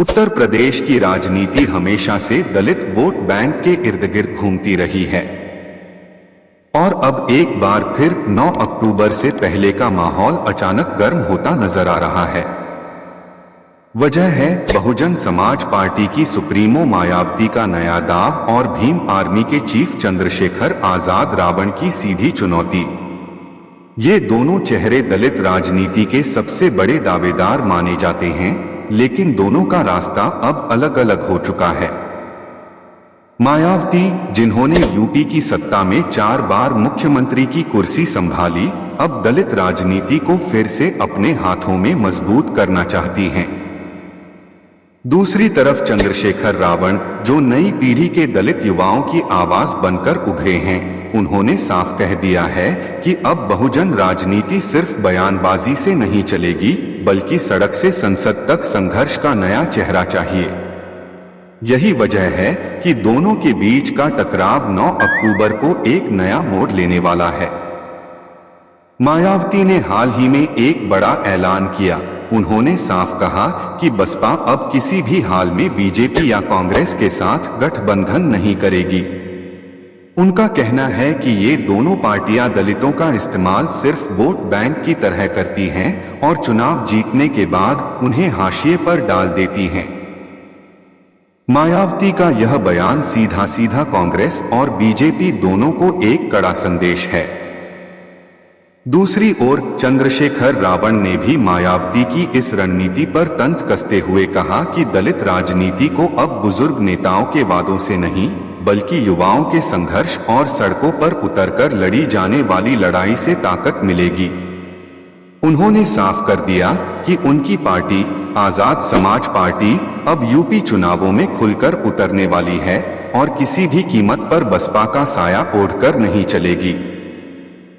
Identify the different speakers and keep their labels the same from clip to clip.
Speaker 1: उत्तर प्रदेश की राजनीति हमेशा से दलित वोट बैंक के इर्द गिर्द घूमती रही है और अब एक बार फिर 9 अक्टूबर से पहले का माहौल अचानक गर्म होता नजर आ रहा है। वजह है बहुजन समाज पार्टी की सुप्रीमो मायावती का नया दाव और भीम आर्मी के चीफ चंद्रशेखर आजाद रावण की सीधी चुनौती। ये दोनों चेहरे दलित राजनीति के सबसे बड़े दावेदार माने जाते हैं, लेकिन दोनों का रास्ता अब अलग अलग हो चुका है। मायावती, जिन्होंने यूपी की सत्ता में 4 बार मुख्यमंत्री की कुर्सी संभाली, अब दलित राजनीति को फिर से अपने हाथों में मजबूत करना चाहती हैं। दूसरी तरफ चंद्रशेखर रावण, जो नई पीढ़ी के दलित युवाओं की आवाज बनकर उभरे हैं, उन्होंने साफ कह दिया है कि अब बहुजन राजनीति सिर्फ बयानबाजी से नहीं चलेगी, बल्कि सड़क से संसद तक संघर्ष का नया चेहरा चाहिए। यही वजह है कि दोनों के बीच का टकराव 9 अक्टूबर को एक नया मोड़ लेने वाला है। मायावती ने हाल ही में एक बड़ा ऐलान किया। उन्होंने साफ कहा कि बसपा अब किसी भी हाल में बीजेपी या कांग्रेस के साथ गठबंधन नहीं करेगी। उनका कहना है कि ये दोनों पार्टियां दलितों का इस्तेमाल सिर्फ वोट बैंक की तरह करती हैं और चुनाव जीतने के बाद उन्हें हाशिए पर डाल देती हैं। मायावती का यह बयान सीधा सीधा कांग्रेस और बीजेपी दोनों को एक कड़ा संदेश है। दूसरी ओर चंद्रशेखर रावण ने भी मायावती की इस रणनीति पर तंज कसते हुए कहा कि दलित राजनीति को अब बुजुर्ग नेताओं के वादों से नहीं, बल्कि युवाओं के संघर्ष और सड़कों पर उतरकर लड़ी जाने वाली लड़ाई से ताकत मिलेगी। उन्होंने साफ कर दिया कि उनकी पार्टी, आजाद समाज पार्टी, अब यूपी चुनावों में खुलकर उतरने वाली है और किसी भी कीमत पर बसपा का साया ओढ़कर नहीं चलेगी।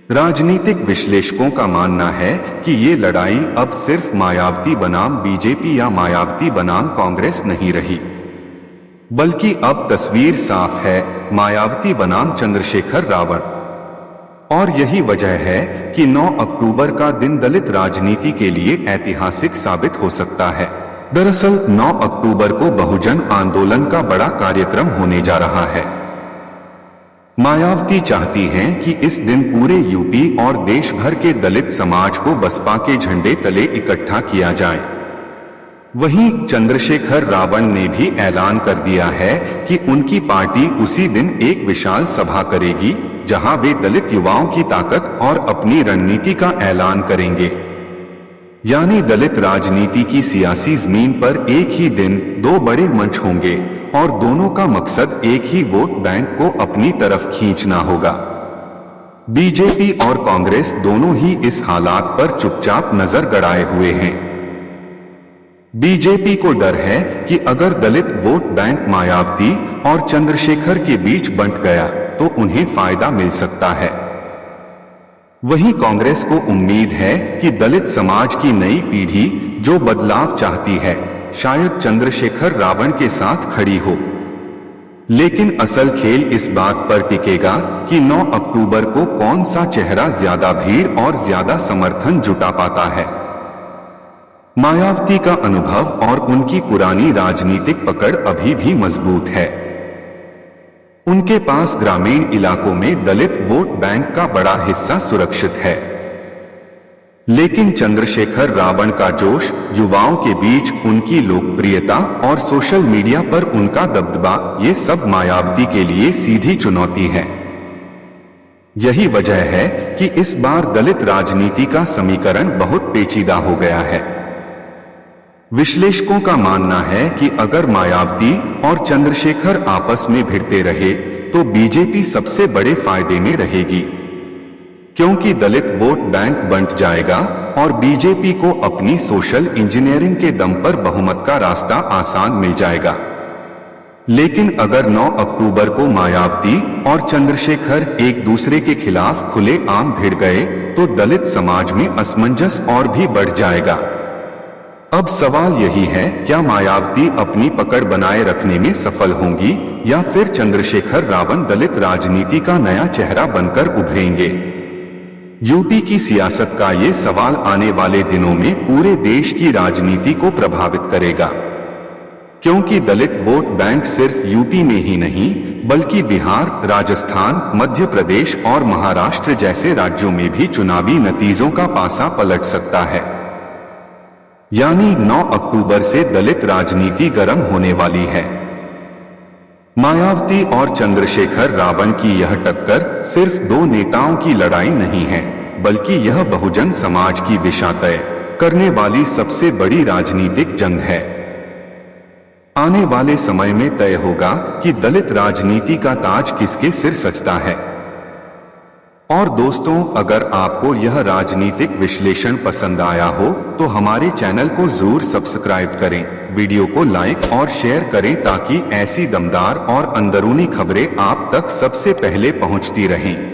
Speaker 1: राजनीतिक विश्लेषकों का मानना है कि ये लड़ाई अब सिर्फ मायावती बनाम बीजेपी या मायावती बनाम कांग्रेस नहीं रही, बल्कि अब तस्वीर साफ है, मायावती बनाम चंद्रशेखर रावण। और यही वजह है कि 9 अक्टूबर का दिन दलित राजनीति के लिए ऐतिहासिक साबित हो सकता है। दरअसल 9 अक्टूबर को बहुजन आंदोलन का बड़ा कार्यक्रम होने जा रहा है। मायावती चाहती हैं कि इस दिन पूरे यूपी और देश भर के दलित समाज को बसपा के झंडे तले इकट्ठा किया जाए। वहीं चंद्रशेखर रावण ने भी ऐलान कर दिया है कि उनकी पार्टी उसी दिन एक विशाल सभा करेगी, जहां वे दलित युवाओं की ताकत और अपनी रणनीति का ऐलान करेंगे। यानी दलित राजनीति की सियासी जमीन पर एक ही दिन 2 बड़े मंच होंगे और दोनों का मकसद एक ही वोट बैंक को अपनी तरफ खींचना होगा। बीजेपी और कांग्रेस दोनों ही इस हालात पर चुपचाप नजर गड़ाए हुए हैं। बीजेपी को डर है कि अगर दलित वोट बैंक मायावती और चंद्रशेखर के बीच बंट गया तो उन्हें फायदा मिल सकता है। वहीं कांग्रेस को उम्मीद है कि दलित समाज की नई पीढ़ी, जो बदलाव चाहती है, शायद चंद्रशेखर रावण के साथ खड़ी हो। लेकिन असल खेल इस बात पर टिकेगा कि 9 अक्टूबर को कौन सा चेहरा ज्यादा भीड़ और ज्यादा समर्थन जुटा पाता है। मायावती का अनुभव और उनकी पुरानी राजनीतिक पकड़ अभी भी मजबूत है। उनके पास ग्रामीण इलाकों में दलित वोट बैंक का बड़ा हिस्सा सुरक्षित है। लेकिन चंद्रशेखर रावण का जोश, युवाओं के बीच उनकी लोकप्रियता और सोशल मीडिया पर उनका दबदबा, ये सब मायावती के लिए सीधी चुनौती है। यही वजह है कि इस बार दलित राजनीति का समीकरण बहुत पेचीदा हो गया है। विश्लेषकों का मानना है कि अगर मायावती और चंद्रशेखर आपस में भिड़ते रहे तो बीजेपी सबसे बड़े फायदे में रहेगी, क्योंकि दलित वोट बैंक बंट जाएगा और बीजेपी को अपनी सोशल इंजीनियरिंग के दम पर बहुमत का रास्ता आसान मिल जाएगा। लेकिन अगर 9 अक्टूबर को मायावती और चंद्रशेखर एक दूसरे के खिलाफ खुलेआम भिड़ गए तो दलित समाज में असमंजस और भी बढ़ जाएगा। अब सवाल यही है, क्या मायावती अपनी पकड़ बनाए रखने में सफल होंगी या फिर चंद्रशेखर रावण दलित राजनीति का नया चेहरा बनकर उभरेंगे? यूपी की सियासत का ये सवाल आने वाले दिनों में पूरे देश की राजनीति को प्रभावित करेगा। क्योंकि दलित वोट बैंक सिर्फ यूपी में ही नहीं बल्कि बिहार, राजस्थान, मध्य प्रदेश और महाराष्ट्र जैसे राज्यों में भी चुनावी नतीजों का पासा पलट सकता है। यानी 9 अक्टूबर से दलित राजनीति गर्म होने वाली है। मायावती और चंद्रशेखर रावण की यह टक्कर सिर्फ 2 नेताओं की लड़ाई नहीं है, बल्कि यह बहुजन समाज की दिशा तय करने वाली सबसे बड़ी राजनीतिक जंग है। आने वाले समय में तय होगा कि दलित राजनीति का ताज किसके सिर सजता है। और दोस्तों, अगर आपको यह राजनीतिक विश्लेषण पसंद आया हो तो हमारे चैनल को जरूर सब्सक्राइब करें, वीडियो को लाइक और शेयर करें ताकि ऐसी दमदार और अंदरूनी खबरें आप तक सबसे पहले पहुंचती रहें।